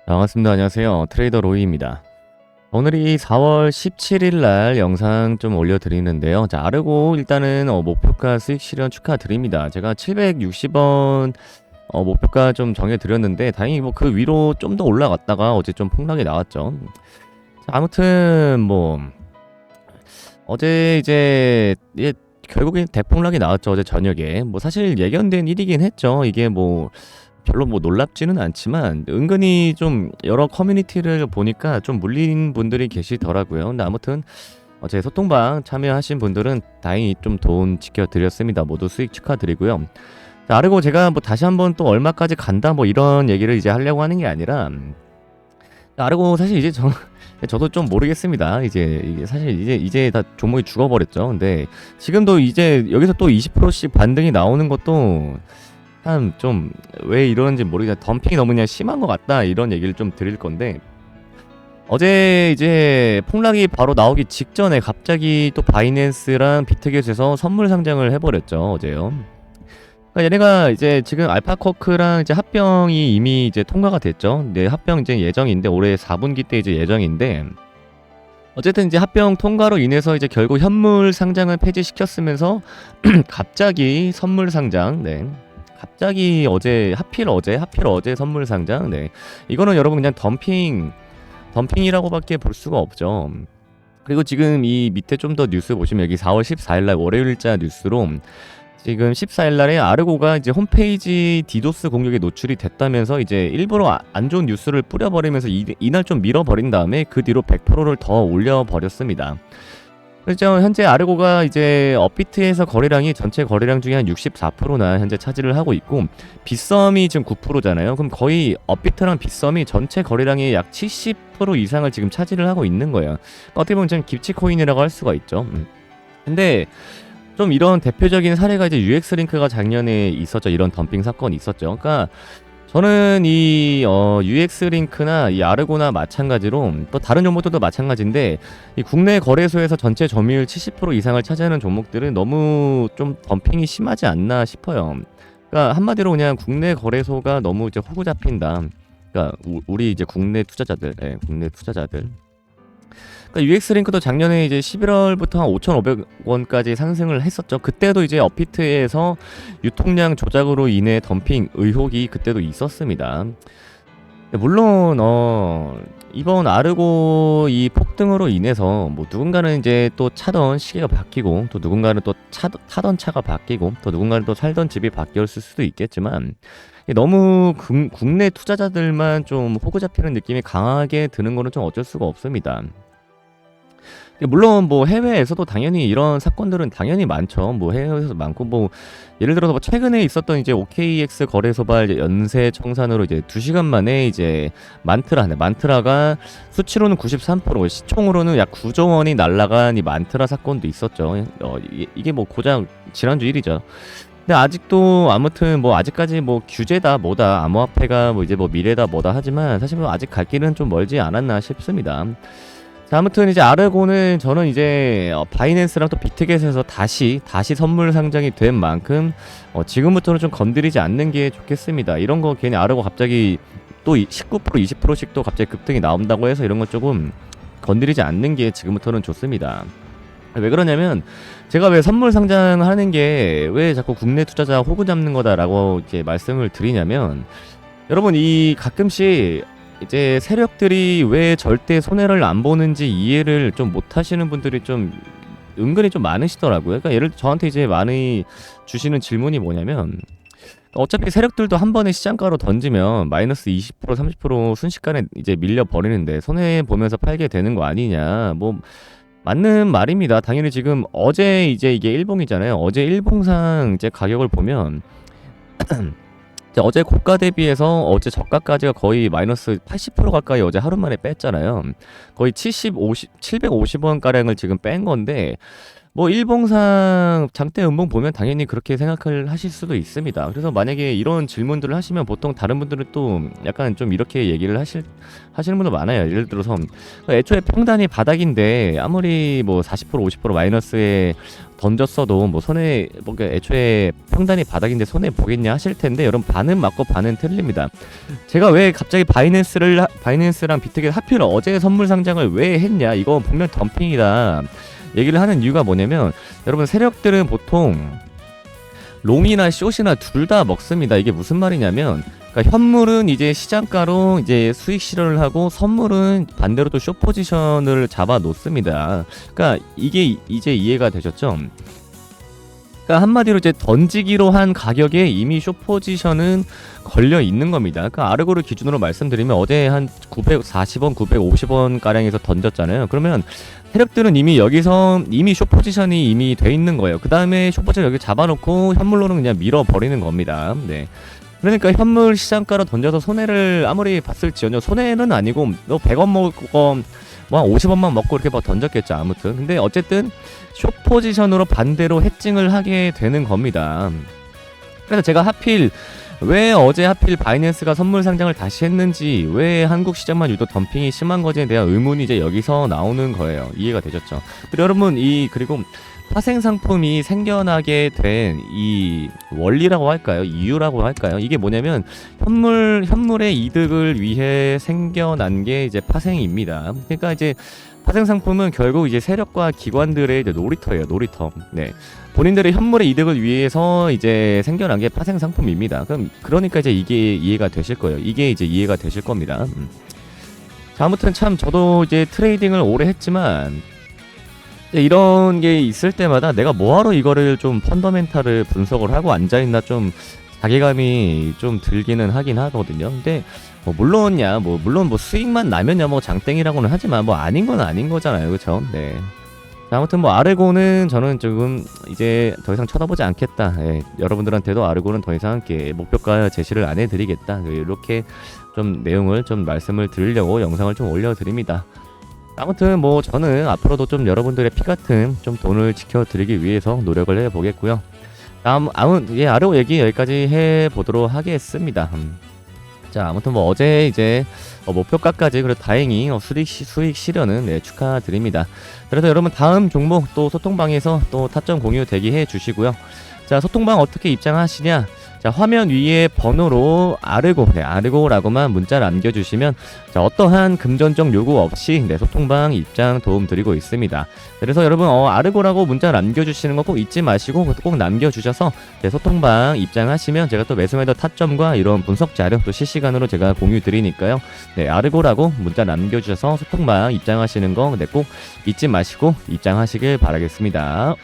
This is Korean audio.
반갑습니다. 안녕하세요. 트레이더 로이입니다. 오늘이 4월 17일 날 영상 좀 올려드리는데요. 자, 아르고 일단은 목표가 수익 실현 축하드립니다. 제가 760원 목표가 좀 정해드렸는데 다행히 뭐 그 위로 좀 더 올라갔다가 어제 좀 폭락이 나왔죠. 자, 아무튼 뭐 어제 이제 결국엔 대폭락이 나왔죠. 어제 저녁에. 뭐 사실 예견된 일이긴 했죠. 이게 뭐 별로 뭐 놀랍지는 않지만 은근히 좀 여러 커뮤니티를 보니까 좀 물린 분들이 계시더라고요. 근데 아무튼 제 소통방 참여하신 분들은 다행히 좀 돈 지켜드렸습니다. 모두 수익 축하드리고요. 자, 아르고 제가 뭐 다시 한번 또 얼마까지 간다 뭐 이런 얘기를 이제 하려고 하는 게 아니라 아르고 사실 이제 저도 좀 모르겠습니다. 이제 이게 사실 이제 다 종목이 죽어버렸죠. 근데 지금도 이제 여기서 또 20%씩 반등이 나오는 것도 참 좀 왜 이러는지 모르겠는데 덤핑이 너무 그냥 심한 것 같다 이런 얘기를 좀 드릴 건데, 어제 이제 폭락이 바로 나오기 직전에 갑자기 또 바이낸스랑 비트겟에서 선물 상장을 해버렸죠. 어제요. 그러니까 얘네가 이제 지금 알파쿼크랑 이제 합병이 이미 이제 통과가 됐죠. 네, 합병 이제 예정인데 올해 4분기 때 이제 예정인데, 어쨌든 이제 합병 통과로 인해서 이제 결국 현물 상장을 폐지시켰으면서 갑자기 선물 상장, 네. 갑자기 하필 어제 선물 상장, 네. 이거는 여러분 그냥 덤핑이라고밖에 볼 수가 없죠. 그리고 지금 이 밑에 좀 더 뉴스 보시면 여기 4월 14일날 월요일자 뉴스로 지금 14일날에 아르고가 이제 홈페이지 디도스 공격에 노출이 됐다면서 이제 일부러 안 좋은 뉴스를 뿌려버리면서 이날 좀 밀어버린 다음에 그 뒤로 100%를 더 올려버렸습니다. 그렇죠. 현재 아르고가 이제 업비트에서 거래량이 전체 거래량 중에 한 64%나 현재 차지를 하고 있고, 빗썸이 지금 9%잖아요. 그럼 거의 업비트랑 빗썸이 전체 거래량의 약 70% 이상을 지금 차지를 하고 있는 거예요. 어떻게 보면 좀 기치코인이라고 할 수가 있죠. 근데 좀 이런 대표적인 사례가 이제 UX링크가 작년에 있었죠. 이런 덤핑 사건이 있었죠. 그러니까 저는 이 UX링크나 이 아르고나 마찬가지로 또 다른 종목들도 마찬가지인데, 이 국내 거래소에서 전체 점유율 70% 이상을 차지하는 종목들은 너무 좀 덤핑이 심하지 않나 싶어요. 그러니까 한마디로 그냥 국내 거래소가 너무 이제 호구 잡힌다. 그러니까 우리 이제 국내 투자자들, 국내 투자자들. 그러니까 UX링크도 작년에 이제 11월부터 한 5,500원까지 상승을 했었죠. 그때도 이제 업비트에서 유통량 조작으로 인해 덤핑 의혹이 그때도 있었습니다. 물론 이번 아르고 이 폭등으로 인해서 뭐 누군가는 이제 또 차던 시계가 바뀌고, 또 누군가는 또 타던 차가 바뀌고, 또 누군가는 또 살던 집이 바뀌었을 수도 있겠지만, 너무 국내 투자자들만 좀 호구 잡히는 느낌이 강하게 드는 거는 좀 어쩔 수가 없습니다. 물론 뭐 해외에서도 당연히 이런 사건들은 당연히 많죠. 뭐 해외에서도 많고, 뭐 예를 들어서 뭐 최근에 있었던 이제 OKX 거래소발 연쇄 청산으로 이제 2시간 만에 이제 만트라가 수치로는 93%, 시총으로는 약 9조 원이 날라간 이 만트라 사건도 있었죠. 이게 뭐 고작 지난주 일이죠. 근데 아직도 아무튼 뭐 아직까지 뭐 규제다 뭐다 암호화폐가 뭐 이제 뭐 미래다 뭐다 하지만 사실 뭐 아직 갈 길은 좀 멀지 않았나 싶습니다. 자, 아무튼 이제 아르고는 저는 이제 바이낸스랑 또 비트겟에서 다시 선물 상장이 된 만큼 지금부터는 좀 건드리지 않는 게 좋겠습니다. 이런 거 괜히 아르고 갑자기 또 19% 20%씩 또 갑자기 급등이 나온다고 해서 이런 거 조금 건드리지 않는 게 지금부터는 좋습니다. 왜 그러냐면 제가 왜 선물 상장하는 게 왜 자꾸 국내 투자자 호구 잡는 거다라고 이제 말씀을 드리냐면, 여러분 이 가끔씩 이제 세력들이 왜 절대 손해를 안 보는지 이해를 좀 못 하시는 분들이 좀 은근히 좀 많으시더라고요. 그러니까 예를 들어 저한테 이제 많이 주시는 질문이 뭐냐면, 어차피 세력들도 한 번에 시장가로 던지면 마이너스 20% 30% 순식간에 이제 밀려 버리는데 손해 보면서 팔게 되는 거 아니냐. 뭐 맞는 말입니다. 당연히 지금 어제 이제 이게 일봉이잖아요. 어제 일봉상 이제 가격을 보면 어제 고가 대비해서 어제 저가까지가 거의 마이너스 80% 가까이 어제 하루 만에 뺐잖아요. 거의 750원 가량을 지금 뺀 건데, 뭐 일봉상 장대 음봉 보면 당연히 그렇게 생각을 하실 수도 있습니다. 그래서 만약에 이런 질문들을 하시면 보통 다른 분들은 또 약간 좀 이렇게 얘기를 하시는 분도 많아요. 예를 들어서 애초에 평단이 바닥인데 아무리 뭐 40% 50% 마이너스에 던졌어도 뭐 손해 뭐 애초에 평단이 바닥인데 손해 보겠냐 하실 텐데 여러분 반은 맞고 반은 틀립니다. 제가 왜 갑자기 바이낸스랑 비트겟 하필 어제 선물 상장을 왜 했냐, 이거 분명 덤핑이다 얘기를 하는 이유가 뭐냐면, 여러분 세력들은 보통 롱이나 숏이나 둘 다 먹습니다. 이게 무슨 말이냐면, 그러니까 현물은 이제 시장가로 이제 수익 실현을 하고 선물은 반대로 또 숏 포지션을 잡아 놓습니다. 그러니까 이게 이제 이해가 되셨죠? 그러니까 한마디로 이제 던지기로 한 가격에 이미 숏 포지션은 걸려 있는 겁니다. 그러니까 아르고를 기준으로 말씀드리면 어제 한 940원, 950원 가량에서 던졌잖아요. 그러면 세력들은 이미 여기서 이미 숏 포지션이 이미 돼 있는 거예요. 그 다음에 숏 포지션 여기 잡아놓고 현물로는 그냥 밀어버리는 겁니다. 네. 그러니까 현물 시장가로 던져서 손해를 아무리 봤을지언정 손해는 아니고 너 100원 먹고 뭐 50원만 먹고 이렇게 막 던졌겠죠. 아무튼 근데 어쨌든 숏 포지션으로 반대로 해칭을 하게 되는 겁니다. 그래서 제가 하필 왜 어제 하필 바이낸스가 선물 상장을 다시 했는지, 왜 한국 시장만 유독 덤핑이 심한 건지에 대한 의문이 이제 여기서 나오는 거예요. 이해가 되셨죠? 그리고 여러분 그리고 파생 상품이 생겨나게 된 이 원리라고 할까요? 이유라고 할까요? 이게 뭐냐면 현물의 이득을 위해 생겨난 게 이제 파생입니다. 그러니까 이제 파생 상품은 결국 이제 세력과 기관들의 이제 놀이터예요. 놀이터. 네. 본인들의 현물의 이득을 위해서 이제 생겨난 게 파생 상품입니다. 그러니까 이제 이게 이해가 되실 거예요. 이게 이제 이해가 되실 겁니다. 자, 아무튼 참 저도 이제 트레이딩을 오래 했지만 이런 게 있을 때마다 내가 뭐하러 이거를 좀 펀더멘탈을 분석을 하고 앉아있나 좀 자괴감이 좀 들기는 하긴 하거든요. 근데 물론 수익만 나면야 뭐 장땡이라고는 하지만 뭐 아닌 건 아닌 거잖아요. 그쵸? 네. 자, 아무튼 뭐 아르고는 저는 조금 이제 더 이상 쳐다보지 않겠다. 예, 여러분들한테도 아르고는 더 이상 이렇게 목표가 제시를 안 해드리겠다. 이렇게 좀 내용을 좀 말씀을 드리려고 영상을 좀 올려드립니다. 아무튼 뭐 저는 앞으로도 좀 여러분들의 피 같은 좀 돈을 지켜드리기 위해서 노력을 해보겠고요. 아르고 얘기 여기까지 해보도록 하겠습니다. 자, 아무튼 뭐 어제 이제 목표가까지 그래도 다행히 수익 실현은 네, 축하드립니다. 그래서 여러분 다음 종목 또 소통방에서 또 타점 공유 대기해 주시고요. 자, 소통방 어떻게 입장하시냐? 자, 화면 위에 번호로 아르고라고만 문자 남겨주시면 자, 어떠한 금전적 요구 없이 네, 소통방 입장 도움 드리고 있습니다. 그래서 여러분 아르고라고 문자 남겨주시는 거 꼭 잊지 마시고 꼭 남겨주셔서 네, 소통방 입장하시면 제가 또 매수매도 타점과 이런 분석 자료 또 실시간으로 제가 공유 드리니까요. 네, 아르고라고 문자 남겨주셔서 소통방 입장하시는 거 네, 꼭 잊지 마시고 입장하시길 바라겠습니다.